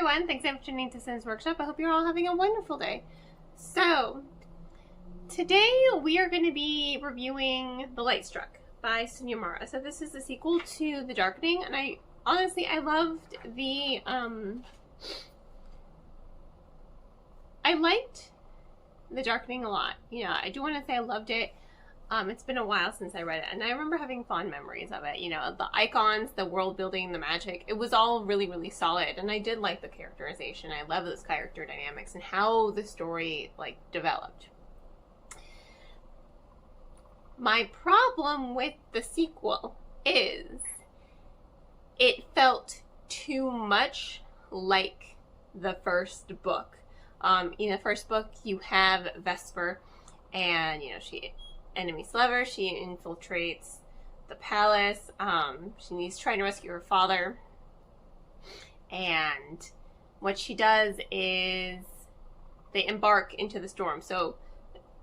everyone, thanks for tuning to Sims Workshop. I hope you're all having a wonderful day. So, today we are going to be reviewing The Lightstruck by Sunyamara. So this is the sequel to The Darkening, and I loved the, I liked The Darkening a lot. You know, I do want to say I loved it. It's been a while since I read it, and I remember having fond memories of it. You know, the icons, the world building, the magic, it was all really, really solid, and I did like the characterization. I love those character dynamics and how the story, like, developed. My problem with the sequel is it felt too much like the first book. In the first book, you have Vesper, and, you know, she enemy slaver. She infiltrates the palace. She's trying to rescue her father. And what she does is they embark into the storm. So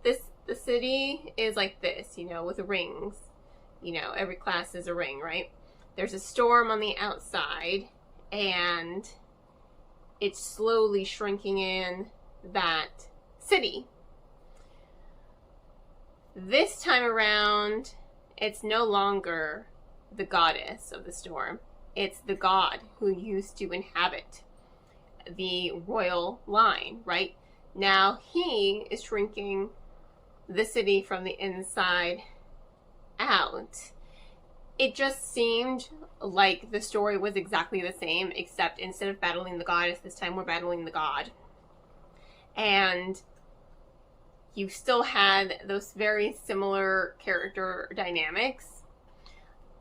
the city is like this, you know, with rings. You know, every class is a ring, right? There's a storm on the outside, and it's slowly shrinking in that city. This time around, it's no longer the goddess of the storm. It's the god who used to inhabit the royal line, right? Now he is shrinking the city from the inside out. It just seemed like the story was exactly the same, except instead of battling the goddess, this time we're battling the god. And you still had those very similar character dynamics.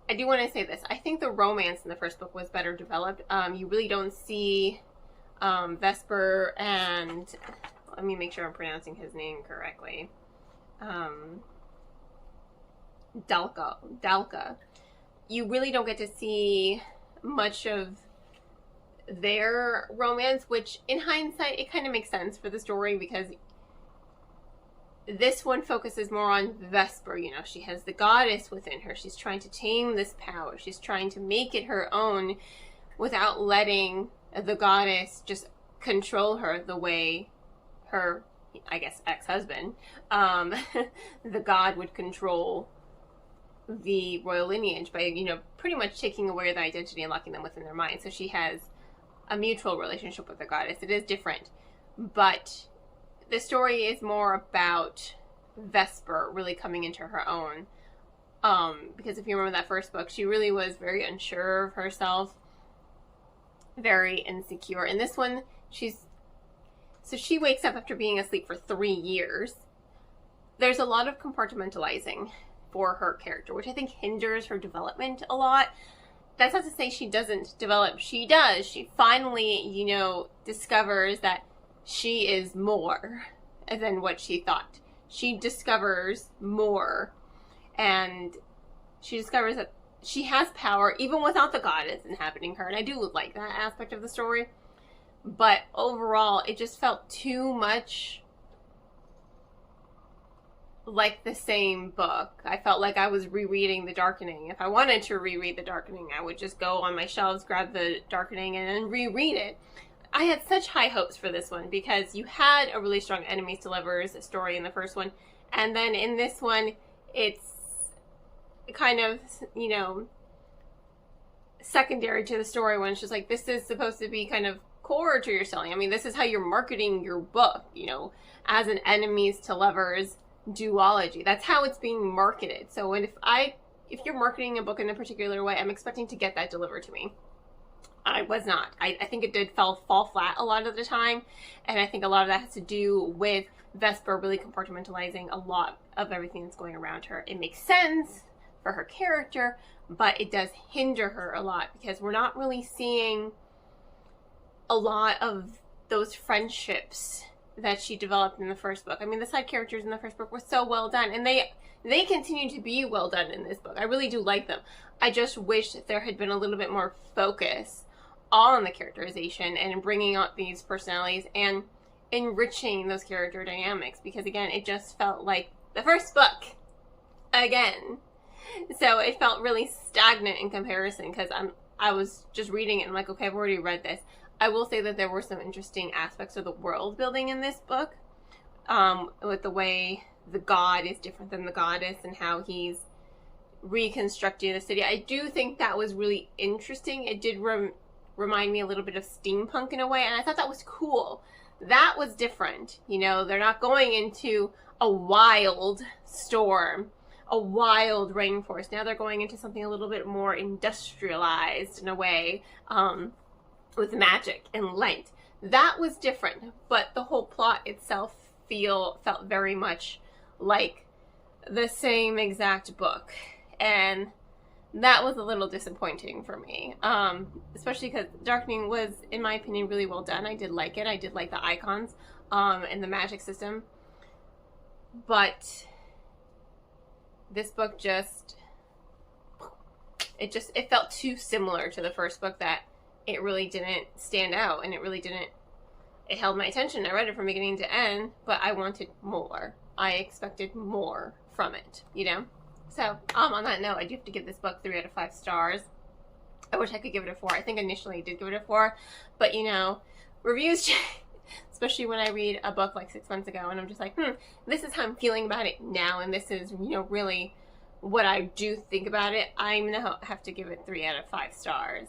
I do want to say this. I think the romance in the first book was better developed. You really don't see Vesper and... Let me make sure I'm pronouncing his name correctly. Dalka. You really don't get to see much of their romance, which in hindsight, it kind of makes sense for the story because this one focuses more on Vesper. You know, she has the goddess within her. She's trying to tame this power. She's trying to make it her own without letting the goddess just control her the way her, I guess, ex-husband, the god would control the royal lineage by, you know, pretty much taking away their identity and locking them within their mind. So she has a mutual relationship with the goddess. It is different, but the story is more about Vesper really coming into her own. Because if you remember that first book, she really was very unsure of herself, very insecure. In this one, she wakes up after being asleep for 3 years. There's a lot of compartmentalizing for her character, which I think hinders her development a lot. That's not to say she doesn't develop. She does. She finally, you know, discovers that she is more than what she thought. She discovers more, and she discovers that she has power even without the goddess inhabiting her, and I do like that aspect of the story. But overall, it just felt too much like the same book. I felt like I was rereading The Darkening. If I wanted to reread The Darkening, I would just go on my shelves, grab The Darkening, and then reread it. I had such high hopes for this one because you had a really strong enemies to lovers story in the first one, and then in this one, it's kind of, you know, secondary to the story when it's just like, this is supposed to be kind of core to your selling. I mean, this is how you're marketing your book, you know, as an enemies to lovers duology. That's how it's being marketed. So if you're marketing a book in a particular way, I'm expecting to get that delivered to me. I was not. I think it did fall flat a lot of the time, and I think a lot of that has to do with Vesper really compartmentalizing a lot of everything that's going around her. It makes sense for her character, but it does hinder her a lot because we're not really seeing a lot of those friendships that she developed in the first book. I mean, the side characters in the first book were so well done, and they continue to be well done in this book. I really do like them. I just wish that there had been a little bit more focus on the characterization and bringing out these personalities and enriching those character dynamics, because again, it just felt like the first book again. So it felt really stagnant in comparison, because I was just reading it and I'm like, okay, I've already read this. I will say that there were some interesting aspects of the world building in this book, with the way the god is different than the goddess and how he's reconstructing the city. I do think that was really interesting. It did remind me a little bit of steampunk in a way, and I thought that was cool. That was different. You know, they're not going into a wild storm, a wild rainforest. Now they're going into something a little bit more industrialized in a way, with magic and light. That was different, but the whole plot itself felt very much like the same exact book, and that was a little disappointing for me, especially because Darkening was, in my opinion, really well done. I did like it. I did like the icons and the magic system, but this book it felt too similar to the first book that it really didn't stand out, and it held my attention. I read it from beginning to end, but I wanted more. I expected more from it, you know? So, on that note, I do have to give this book 3 out of 5 stars. I wish I could give it a 4. I think initially I did give it a 4, but, you know, reviews change, especially when I read a book like 6 months ago, and I'm just like, this is how I'm feeling about it now, and this is, you know, really what I do think about it. I'm going to have to give it 3 out of 5 stars.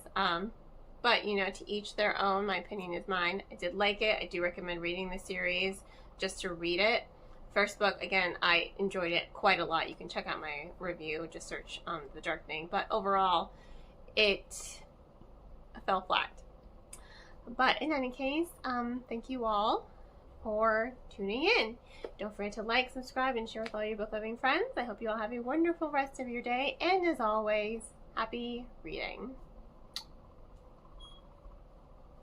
But, you know, to each their own. My opinion is mine. I did like it. I do recommend reading the series just to read it. First book, again, I enjoyed it quite a lot. You can check out my review. Just search The Darkening. But overall, it fell flat. But in any case, thank you all for tuning in. Don't forget to like, subscribe, and share with all your book-loving friends. I hope you all have a wonderful rest of your day. And as always, happy reading.